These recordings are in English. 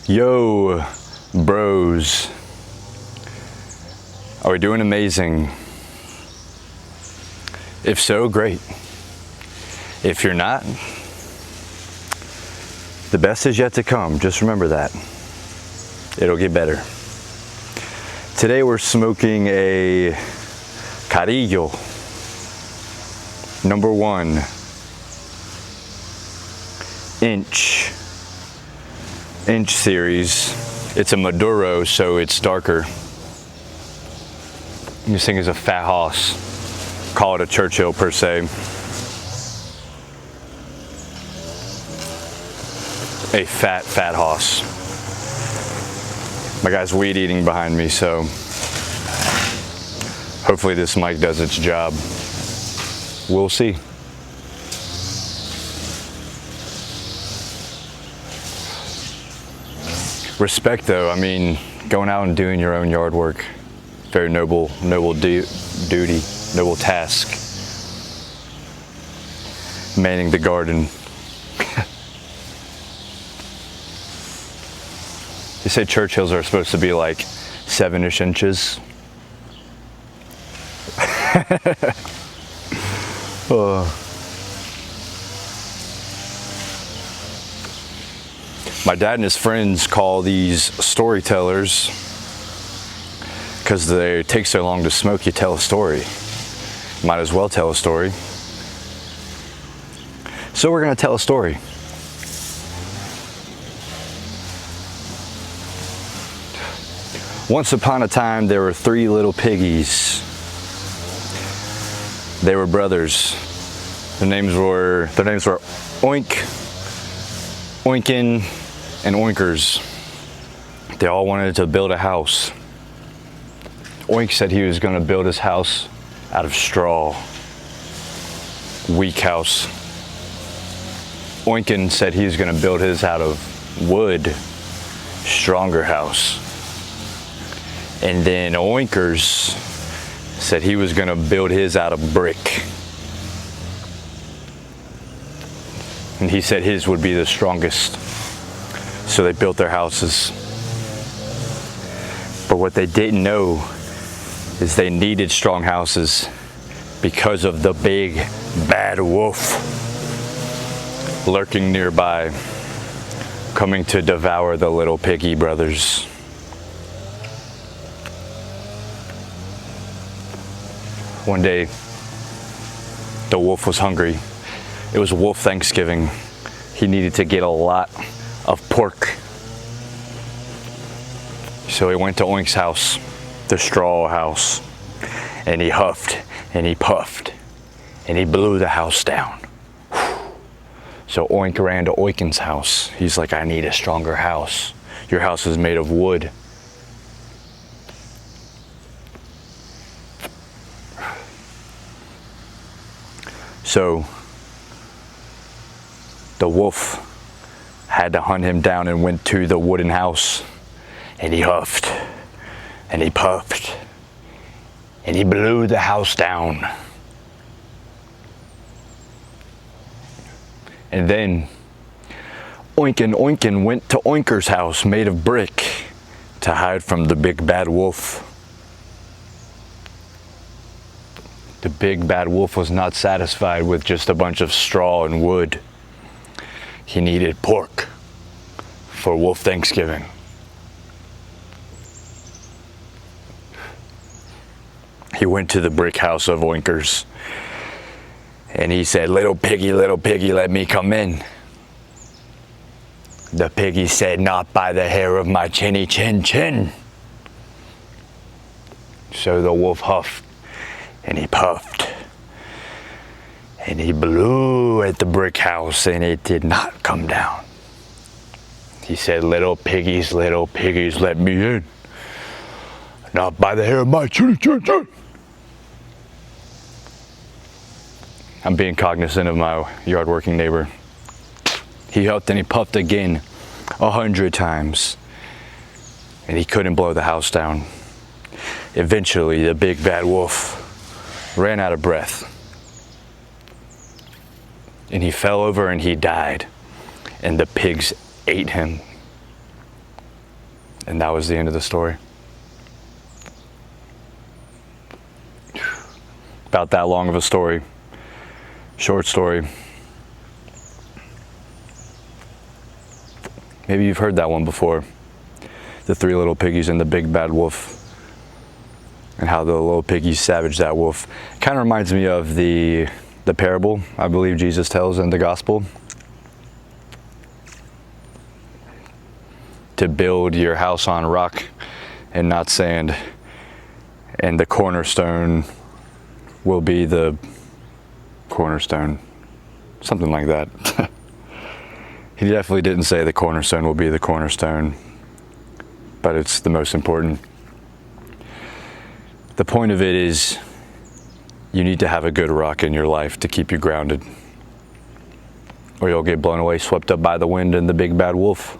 Yo, bros. Are we doing amazing? If so, great. If you're not, the best is yet to come. Just remember that. It'll get better. Today we're smoking a Carillo number 1 inch series. It's a Maduro, so it's darker. This thing is a fat hoss. Call it a Churchill per se. A fat hoss. My guy's weed eating behind me, so hopefully this mic does its job. We'll see. Respect though, I mean, going out and doing your own yard work, very noble duty, noble task. Manning the garden. They say Churchills are supposed to be like 7-ish inches. My dad and his friends call these storytellers because they take so long to smoke. You tell a story. Might as well tell a story. So we're going to tell a story. Once upon a time, there were 3 little piggies. They were brothers. Their names were Oink, Oinkin, and Oinkers. They all wanted to build a house. Oink said he was going to build his house out of straw. Weak house. Oinkin said he was going to build his out of wood. Stronger house. And then Oinkers said he was going to build his out of brick. And he said his would be the strongest. So they built their houses. But what they didn't know is they needed strong houses because of the big bad wolf lurking nearby, coming to devour the little piggy brothers. One day, the wolf was hungry. It was Wolf Thanksgiving. He needed to get a lot of pork. So he went to Oink's house, the straw house, and he huffed and he puffed and he blew the house down. So Oink ran to Oinkin's house. He's like, I need a stronger house. Your house is made of wood. So the wolf had to hunt him down and went to the wooden house, and he huffed and he puffed and he blew the house down. And then Oinkin went to Oinker's house made of brick to hide from the big bad wolf. The big bad wolf was not satisfied with just a bunch of straw and wood. He needed pork for Wolf Thanksgiving. He went to the brick house of Oinkers and he said, little piggy, let me come in. The piggy said, not by the hair of my chinny chin chin. So the wolf huffed and he puffed and he blew at the brick house and it did not come down. He said, little piggies, let me in. Not by the hair of my chinny chin chin. I'm being cognizant of my yard working neighbor. He huffed and he puffed again 100 times and he couldn't blow the house down. Eventually, the big bad wolf ran out of breath and he fell over and he died, and the pigs ate him. And that was the end of the story. About that long of a story. Short story. Maybe you've heard that one before. The three little piggies and the big bad wolf. And how the little piggies savaged that wolf. Kind of reminds me of the parable I believe Jesus tells in the gospel. To build your house on rock and not sand. And the cornerstone will be the cornerstone. Something like that. He definitely didn't say the cornerstone will be the cornerstone. But it's the most important. The point of it is you need to have a good rock in your life to keep you grounded. Or you'll get blown away, swept up by the wind and the big bad wolf.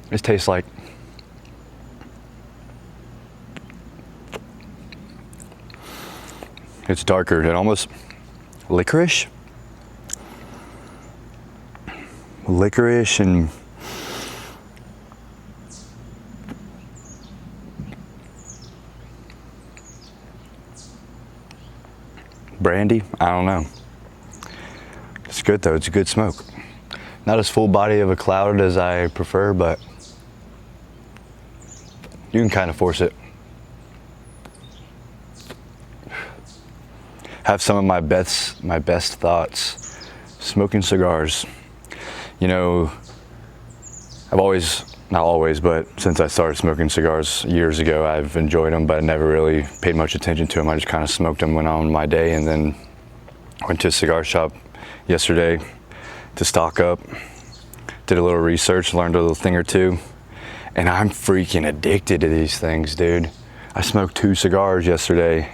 This tastes like it's darker and almost licorice. Licorice and brandy. I don't know. It's good though. It's a good smoke. Not as full body of a cloud as I prefer, but you can kind of force it. Have some of my best thoughts smoking cigars. You know, I've always, not always, but since I started smoking cigars years ago, I've enjoyed them, but I never really paid much attention to them. I just kind of smoked them, went on my day, and then went to a cigar shop yesterday to stock up, did a little research, learned a little thing or two, and I'm freaking addicted to these things, dude. I smoked 2 cigars yesterday,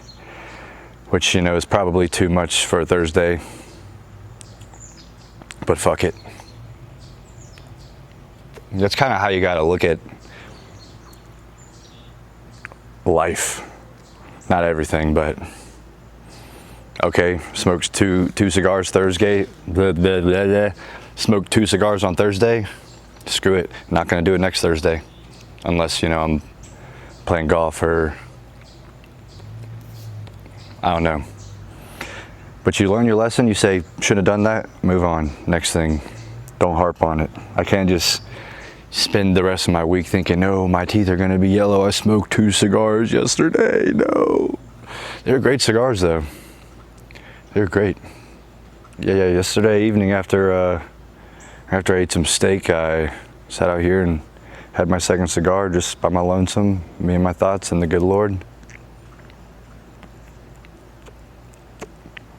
which, you know, is probably too much for a Thursday, but fuck it. That's kind of how you got to look at life. Not everything, but okay, smoked two cigars Thursday. Smoked 2 cigars on Thursday. Screw it. Not going to do it next Thursday. Unless, you know, I'm playing golf or I don't know. But you learn your lesson. You say, shouldn't have done that. Move on. Next thing. Don't harp on it. I can't just spend the rest of my week thinking, no, my teeth are going to be yellow. I smoked 2 cigars yesterday. No. They're great cigars, though. They're great. Yeah. Yesterday evening after I ate some steak, I sat out here and had my second cigar just by my lonesome, me and my thoughts and the good Lord.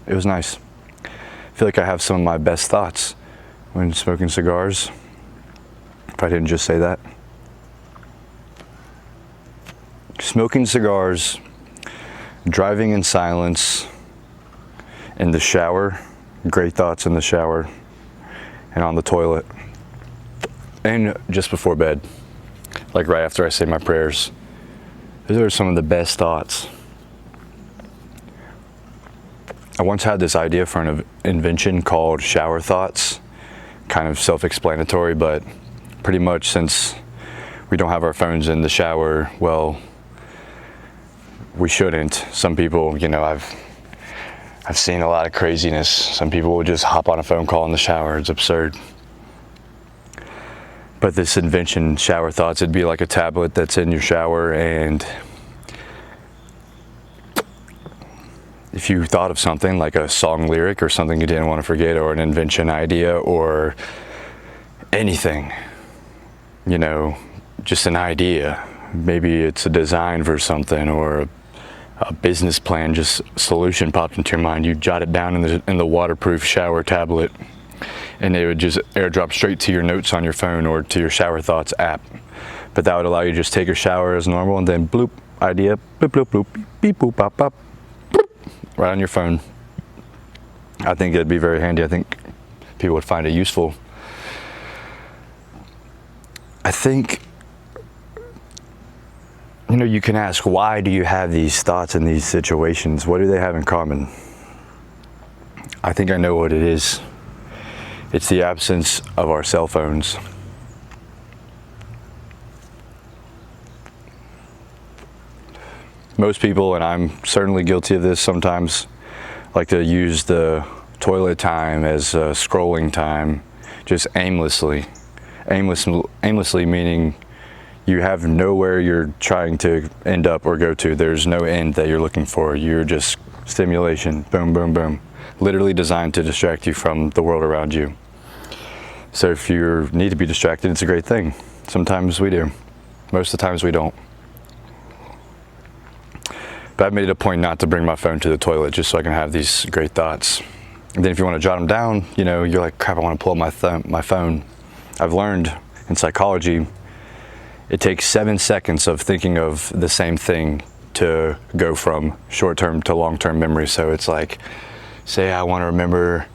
It was nice. I feel like I have some of my best thoughts when smoking cigars. If I didn't just say that. Smoking cigars, driving in silence, in the shower, great thoughts in the shower, and on the toilet, and just before bed, like right after I say my prayers. Those are some of the best thoughts. I once had this idea for an invention called shower thoughts, kind of self-explanatory, but pretty much since we don't have our phones in the shower, well, we shouldn't. Some people, you know, I've seen a lot of craziness. Some people will just hop on a phone call in the shower. It's absurd. But this invention, shower thoughts, it'd be like a tablet that's in your shower, and if you thought of something like a song lyric or something you didn't want to forget, or an invention idea or anything, you know, just an idea. Maybe it's a design for something or a business plan, just solution popped into your mind. You jot it down in the waterproof shower tablet, and it would just airdrop straight to your notes on your phone or to your shower thoughts app. But that would allow you to just take a shower as normal, and then bloop, idea, bloop, bloop, bloop, beep, boop, pop, pop, bloop, right on your phone. I think it'd be very handy. I think people would find it useful. I think, you know, you can ask, why do you have these thoughts in these situations? What do they have in common? I think I know what it is. It's the absence of our cell phones. Most people, and I'm certainly guilty of this sometimes, like to use the toilet time as scrolling time, just aimlessly. Aimlessly meaning you have nowhere you're trying to end up or go to. There's no end that you're looking for. You're just stimulation, boom, boom, boom. Literally designed to distract you from the world around you. So if you need to be distracted, it's a great thing. Sometimes we do. Most of the times we don't. But I've made it a point not to bring my phone to the toilet just so I can have these great thoughts. And then if you want to jot them down, you know, you're like, crap, I want to pull up my phone. I've learned in psychology, it takes 7 seconds of thinking of the same thing to go from short-term to long-term memory. So it's like, say I want to remember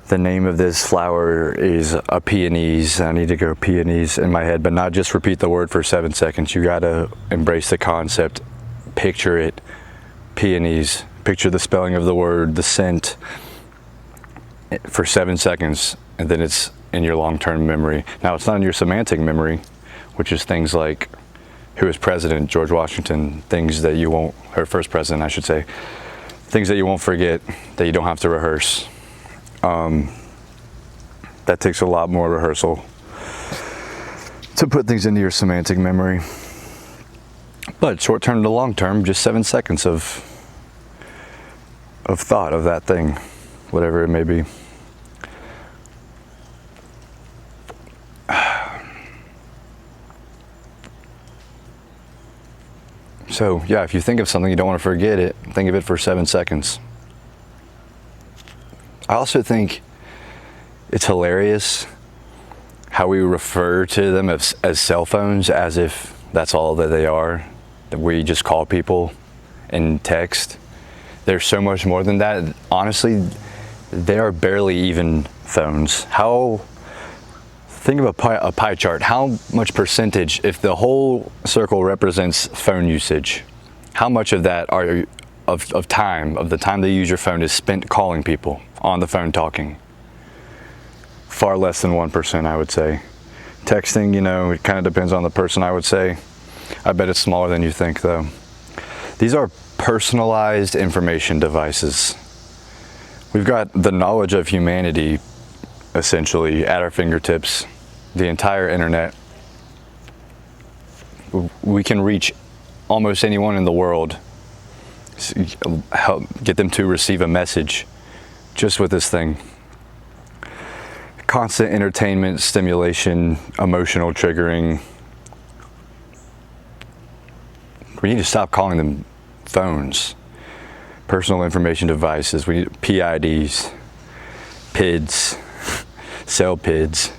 the name of this flower is a peonies. I need to go peonies in my head, but not just repeat the word for 7 seconds. You got to embrace the concept, picture it, peonies, picture the spelling of the word, the scent for 7 seconds, and then it's in your long-term memory. Now it's not in your semantic memory, which is things like who was president, George Washington, things that you won't, or first president I should say, things that you won't forget, that you don't have to rehearse. That takes a lot more rehearsal to put things into your semantic memory. But short term to long term, just 7 seconds of thought of that thing, whatever it may be. So yeah, if you think of something, you don't want to forget it, think of it for 7 seconds. I also think it's hilarious how we refer to them as cell phones as if that's all that they are, that we just call people and text. There's so much more than that. Honestly, they are barely even phones. Think of a pie chart. How much percentage, if the whole circle represents phone usage, how much of that of the time that you use your phone is spent calling people, on the phone talking? Far less than 1%, I would say. Texting, you know, it kind of depends on the person, I would say. I bet it's smaller than you think, though. These are personalized information devices. We've got the knowledge of humanity essentially at our fingertips, the entire internet. We can reach almost anyone in the world, help get them to receive a message just with this thing. Constant entertainment, stimulation, emotional triggering. We need to stop calling them phones. Personal information devices. We need PIDs, PIDs, cell PIDs.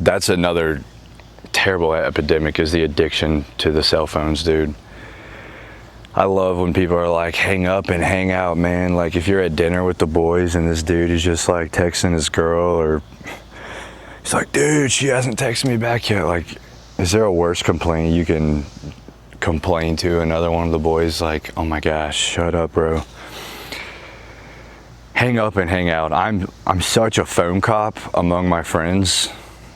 That's another terrible epidemic, is the addiction to the cell phones, dude. I love when people are like, hang up and hang out, man. Like if you're at dinner with the boys and this dude is just like texting his girl, or he's like, dude, she hasn't texted me back yet. Like, is there a worse complaint you can complain to another one of the boys? Like, oh my gosh, shut up, bro. Hang up and hang out. I'm such a phone cop among my friends,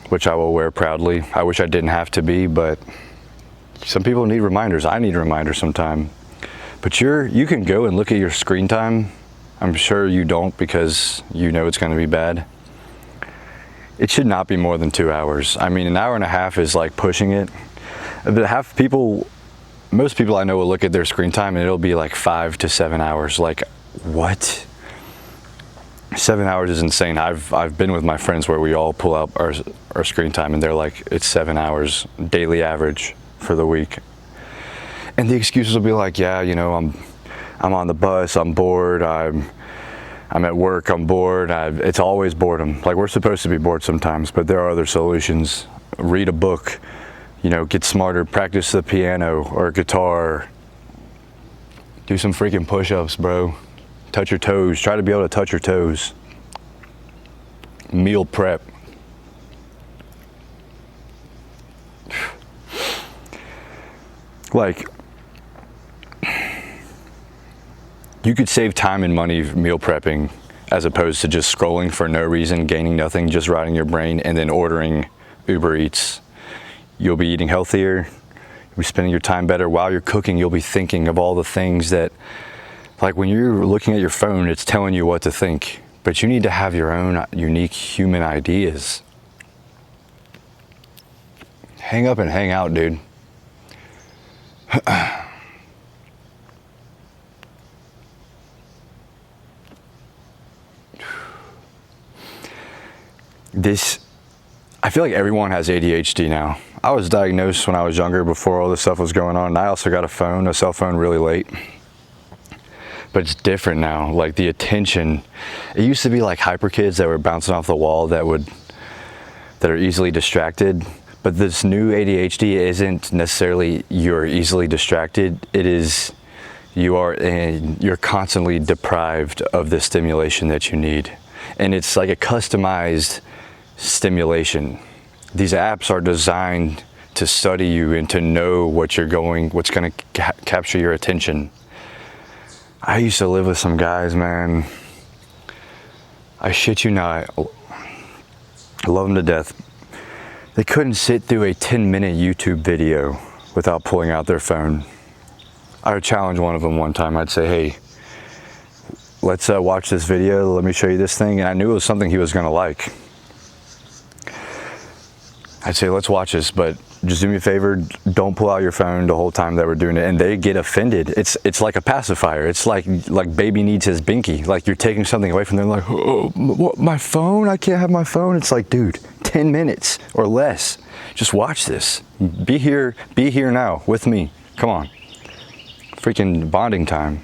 which I will wear proudly. I wish I didn't have to be, but some people need reminders. I need reminders sometime. But you can go and look at your screen time. I'm sure you don't, because you know it's going to be bad. It should not be more than 2 hours. I mean, an hour and a half is like pushing it. But most people I know will look at their screen time and it'll be like 5 to 7 hours. Like, what? 7 hours is insane. I've been with my friends where we all pull out our screen time and they're like, it's 7 hours daily average for the week. And the excuses will be like, yeah, you know, I'm on the bus, I'm bored, I'm at work, I'm bored. It's always boredom. Like, we're supposed to be bored sometimes, but there are other solutions. Read a book, you know, get smarter, practice the piano or guitar. Do some freaking push-ups, bro. Touch your toes. Try to be able to touch your toes. Meal prep. Like, you could save time and money meal prepping as opposed to just scrolling for no reason, gaining nothing, just rotting your brain, and then ordering Uber Eats. You'll be eating healthier, you'll be spending your time better. While you're cooking, you'll be thinking of all the things that, like when you're looking at your phone, it's telling you what to think, but you need to have your own unique human ideas. Hang up and hang out, dude. I feel like everyone has ADHD now. I was diagnosed when I was younger before all this stuff was going on, and I also got a cell phone really late. But it's different now. Like the attention, it used to be like hyper kids that were bouncing off the wall that are easily distracted. But this new ADHD isn't necessarily you're easily distracted. It is you're constantly deprived of the stimulation that you need. And it's like a customized stimulation. These apps are designed to study you and to know what's going to capture your attention. I used to live with some guys, man. I shit you not. I love them to death. They couldn't sit through a 10-minute YouTube video without pulling out their phone. I would challenge one of them one time. I'd say, hey, let's watch this video. Let me show you this thing. And I knew it was something he was going to like. I'd say, let's watch this, but just do me a favor, don't pull out your phone the whole time that we're doing it. And they get offended. It's like a pacifier. It's like baby needs his binky. Like you're taking something away from them, like, oh, what, my phone? I can't have my phone. It's like, dude, 10 minutes or less. Just watch this. Be here now with me. Come on. Freaking bonding time.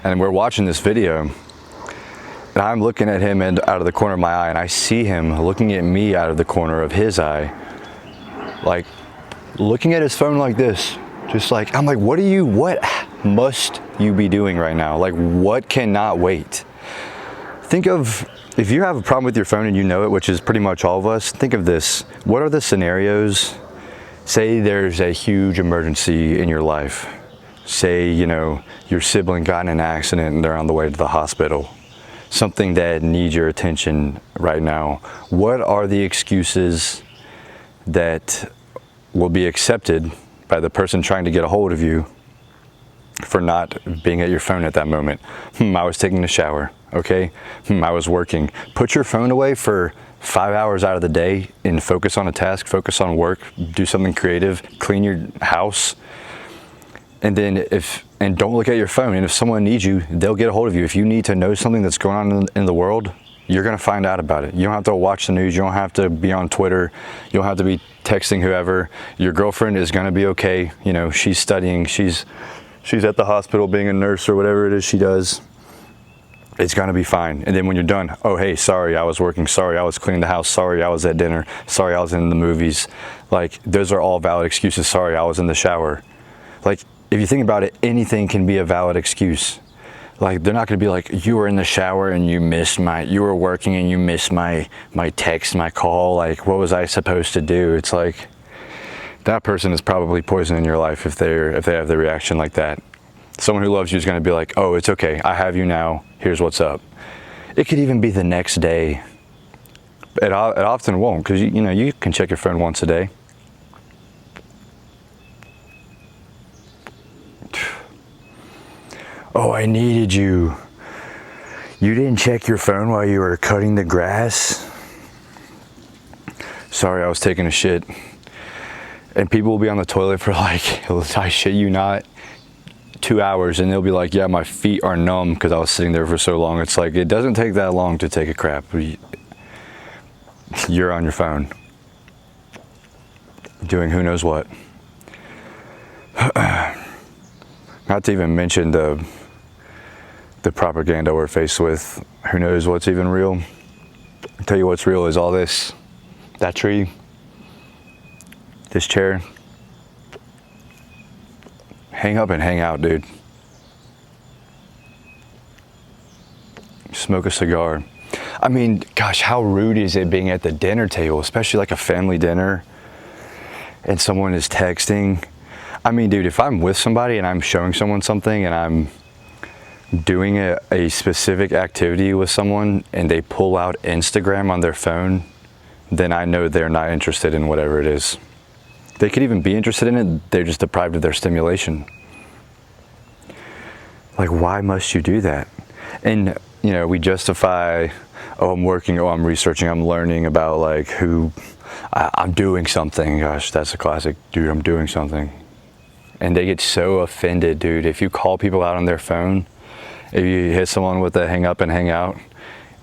And we're watching this video, and I'm looking at him out of the corner of my eye, and I see him looking at me out of the corner of his eye, like looking at his phone like this, just like, I'm like, what must you be doing right now? Like, what cannot wait? Think of, if you have a problem with your phone and you know it, which is pretty much all of us, think of this. What are the scenarios? Say there's a huge emergency in your life. Say, your sibling got in an accident and they're on the way to the hospital. Something that needs your attention right now. What are the excuses that will be accepted by the person trying to get a hold of you for not being at your phone at that moment? I was taking a shower, okay? I was working. Put your phone away for 5 hours out of the day and focus on a task, focus on work, do something creative, clean your house. And then don't look at your phone. And if someone needs you, they'll get a hold of you. If you need to know something that's going on in the world, you're going to find out about it. You don't have to watch the news. You don't have to be on Twitter. You don't have to be texting whoever. Your girlfriend is going to be okay. She's studying. She's at the hospital being a nurse or whatever it is she does. It's going to be fine. And then when you're done, oh, hey, sorry, I was working. Sorry, I was cleaning the house. Sorry, I was at dinner. Sorry, I was in the movies. Like, those are all valid excuses. Sorry, I was in the shower. Like, if you think about it, anything can be a valid excuse. Like, they're not going to be like, you were in the shower and you were working and you missed my text, my call. Like, what was I supposed to do? It's like, that person is probably poisoning your life if they have the reaction like that. Someone who loves you is going to be like, oh, it's okay. I have you now. Here's what's up. It could even be the next day. It often won't, because you can check your phone once a day. Oh, I needed you. You didn't check your phone while you were cutting the grass? Sorry, I was taking a shit. And people will be on the toilet for like, I shit you not, 2 hours, and they'll be like, yeah, my feet are numb because I was sitting there for so long. It's like, it doesn't take that long to take a crap. You're on your phone doing who knows what. Not to even mention the propaganda we're faced with. Who knows what's even real? I'll tell you what's real is all this. That tree, this chair. Hang up and hang out, dude. Smoke a cigar. I mean, gosh, how rude is it being at the dinner table, especially like a family dinner, and someone is texting? I mean, dude, if I'm with somebody and I'm showing someone something and I'm doing a specific activity with someone and they pull out Instagram on their phone, then I know they're not interested in whatever it is. They could even be interested in it, they're just deprived of their stimulation. Like, why must you do that? And, you know, we justify, oh, I'm working, oh, I'm researching, I'm learning about like I'm doing something. Gosh, that's a classic, dude, I'm doing something. And they get so offended, dude. If you call people out on their phone, if you hit someone with a hang up and hang out,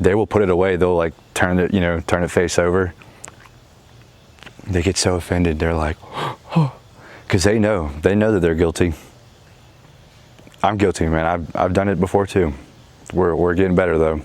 they will put it away. They'll like turn it face over. They get so offended. They're like, oh, because they know that they're guilty. I'm guilty, man. I've done it before too. We're getting better though.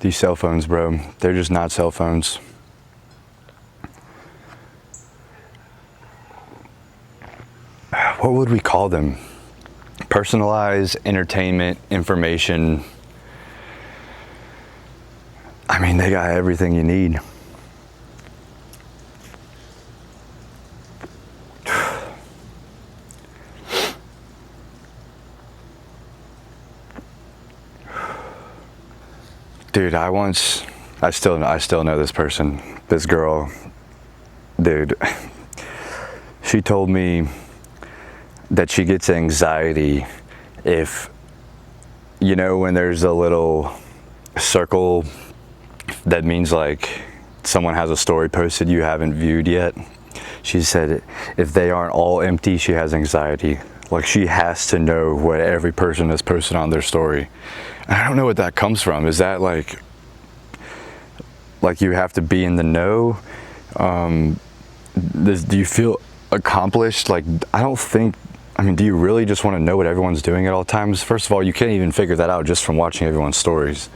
These cell phones, bro, they're just not cell phones. What would we call them? Personalized entertainment information. I mean, they got everything you need. Dude, I still know this person, this girl, dude. She told me that she gets anxiety if, you know, when there's a little circle that means like someone has a story posted you haven't viewed yet. She said if they aren't all empty, she has anxiety. Like, she has to know what every person has posted on their story. And I don't know what that comes from. Is that like you have to be in the know? Do you feel accomplished? Like, do you really just want to know what everyone's doing at all times? First of all, you can't even figure that out just from watching everyone's stories.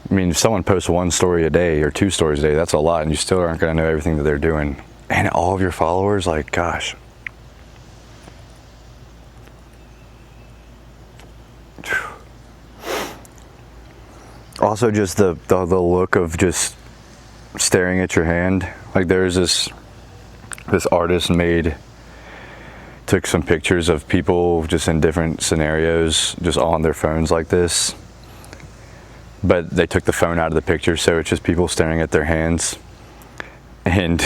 I mean, if someone posts one story a day or 2 stories a day, that's a lot, and you still aren't going to know everything that they're doing. And all of your followers, like, gosh. Also, just the look of just staring at your hand. Like, there's this artist took some pictures of people just in different scenarios, just on their phones like this. But they took the phone out of the picture, so it's just people staring at their hands. And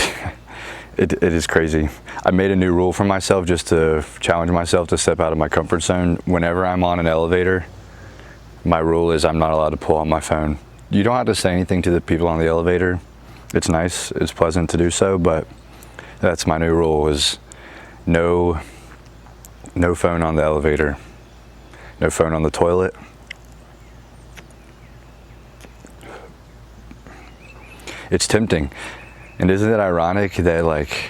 it is crazy. I made a new rule for myself just to challenge myself to step out of my comfort zone. Whenever I'm on an elevator, my rule is I'm not allowed to pull out my phone. You don't have to say anything to the people on the elevator. It's nice, it's pleasant to do so, but that's my new rule, is no phone on the elevator, no phone on the toilet. It's tempting. And isn't it ironic that like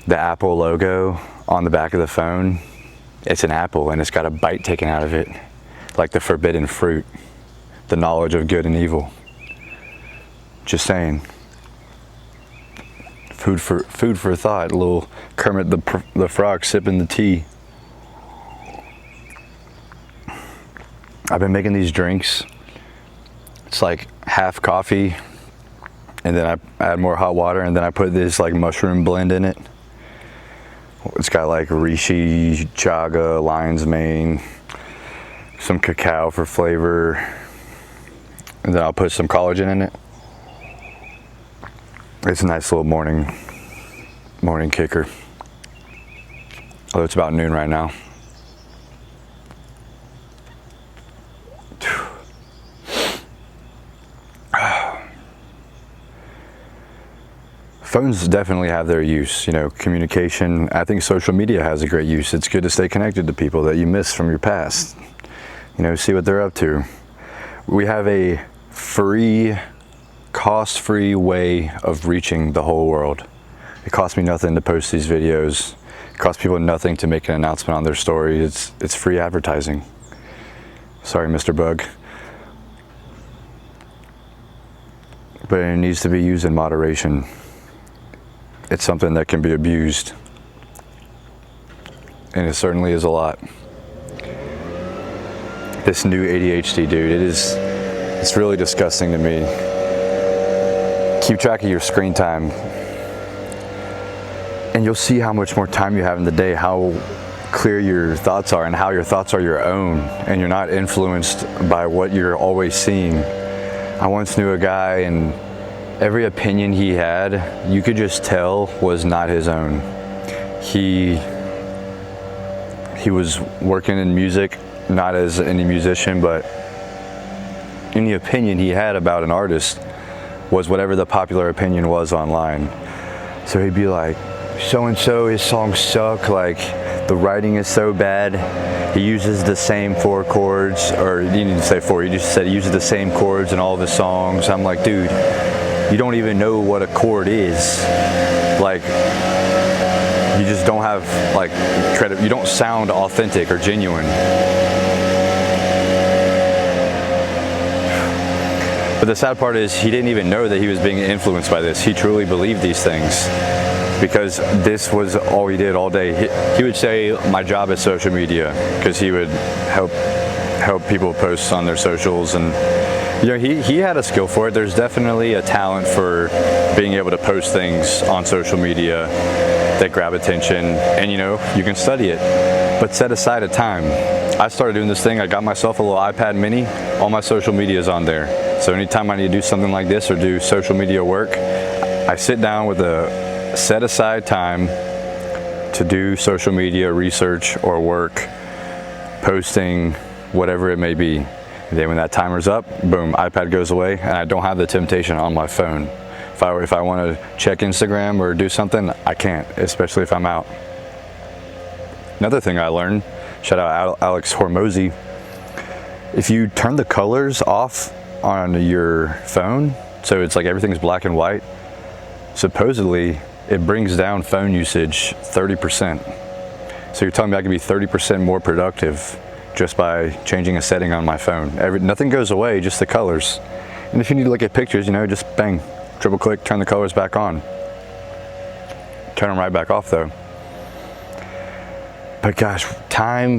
the Apple logo on the back of the phone, it's an apple and it's got a bite taken out of it, like the forbidden fruit, the knowledge of good and evil. Just saying. Food for thought. A little Kermit the Frog sipping the tea. I've been making these drinks. It's like half coffee, and then I add more hot water, and then I put this like mushroom blend in it. It's got like reishi, chaga, lion's mane, some cacao for flavor, and then I'll put some collagen in it. It's a nice little morning kicker. Although it's about noon right now. Phones definitely have their use, communication. I think social media has a great use. It's good to stay connected to people that you miss from your past. See what they're up to. We have a free, cost-free way of reaching the whole world. It costs me nothing to post these videos. It costs people nothing to make an announcement on their story. It's free advertising. Sorry, Mr. Bug. But it needs to be used in moderation. It's something that can be abused. And it certainly is a lot. This new ADHD, dude, it's really disgusting to me. Keep track of your screen time. And you'll see how much more time you have in the day, how clear your thoughts are and how your thoughts are your own and you're not influenced by what you're always seeing. I once knew a guy and every opinion he had, you could just tell was not his own. He was working in music, not as any musician, but any opinion he had about an artist was whatever the popular opinion was online. So he'd be like, so-and-so, his songs suck, like the writing is so bad, he uses the same 4 chords, or he didn't say 4, he just said he uses the same chords in all of his songs. I'm like, dude, you don't even know what a chord is. Like, you just don't have like credit, you don't sound authentic or genuine. But the sad part is he didn't even know that he was being influenced by this. He truly believed these things because this was all he did all day. He would say, my job is social media, because he would help people post on their socials. And you know, he had a skill for it. There's definitely a talent for being able to post things on social media that grab attention, and you know, you can study it, but set aside a time. I started doing this thing, I got myself a little iPad mini, all my social media is on there. So anytime I need to do something like this or do social media work, I sit down with a set aside time to do social media research or work, posting, whatever it may be. And then when that timer's up, boom, iPad goes away, and I don't have the temptation on my phone. If I want to check Instagram or do something, I can't, especially if I'm out. Another thing I learned, shout out Alex Hormozy, if you turn the colors off on your phone, so it's like everything's black and white, supposedly it brings down phone usage 30%. So you're telling me I could be 30% more productive just by changing a setting on my phone. Nothing goes away, just the colors. And if you need to look at pictures, you know, just bang, triple click, turn the colors back on. Turn them right back off though. But gosh, time